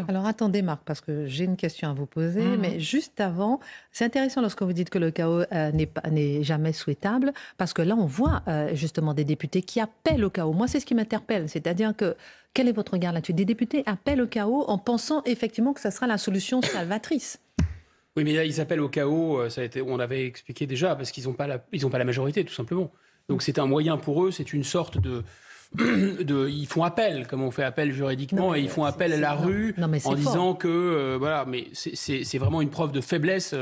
Alors attendez Marc, parce que j'ai une question à vous poser, Mmh. mais juste avant, c'est intéressant lorsque vous dites que le chaos n'est jamais souhaitable, parce que là on voit justement des députés qui appellent au chaos. Moi c'est ce qui m'interpelle, c'est-à-dire que quel est votre regard là-dessus? Des députés appellent au chaos en pensant effectivement que ça sera la solution salvatrice. Oui, mais là, ils appellent au chaos, on l'avait expliqué déjà, parce qu'ils n'ont pas ils ont pas la majorité, tout simplement. Donc c'est un moyen pour eux, c'est une sorte ils font appel, comme on fait appel Non juridiquement, et mais ils font appel à la non, rue non, mais en c'est fort. disant que, voilà, mais c'est vraiment une preuve de faiblesse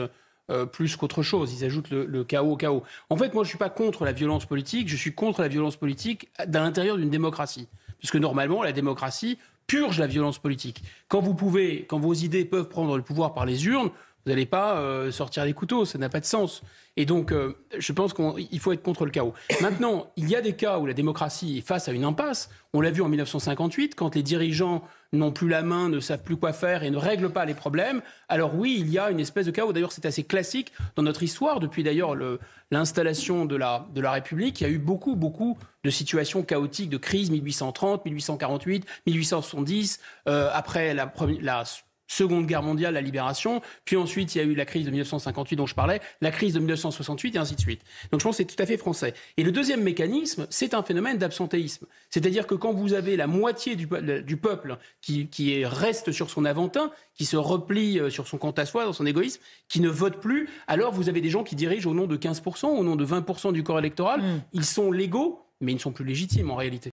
plus qu'autre chose. Ils ajoutent le chaos au chaos. En fait, moi, je suis pas contre la violence politique, je suis contre la violence politique à l'intérieur d'une démocratie. Puisque normalement, la démocratie purge la violence politique. Quand vos idées peuvent prendre le pouvoir par les urnes, vous n'allez pas sortir les couteaux, ça n'a pas de sens. Et donc, je pense qu'il faut être contre le chaos. Maintenant, il y a des cas où la démocratie est face à une impasse. On l'a vu en 1958, quand les dirigeants n'ont plus la main, ne savent plus quoi faire et ne règlent pas les problèmes. Alors oui, il y a une espèce de chaos. D'ailleurs, c'est assez classique dans notre histoire. Depuis d'ailleurs l'installation de la République, il y a eu beaucoup de situations chaotiques, de crises, 1830, 1848, 1870, après la Seconde Guerre mondiale, la libération, puis ensuite il y a eu la crise de 1958 dont je parlais, la crise de 1968 et ainsi de suite. Donc je pense que c'est tout à fait français. Et le deuxième mécanisme, c'est un phénomène d'absentéisme. C'est-à-dire que quand vous avez la moitié du peuple qui reste sur son Aventin, qui se replie sur son quant à soi, dans son égoïsme, qui ne vote plus, alors vous avez des gens qui dirigent au nom de 15%, au nom de 20% du corps électoral. Ils sont légaux, mais ils ne sont plus légitimes en réalité.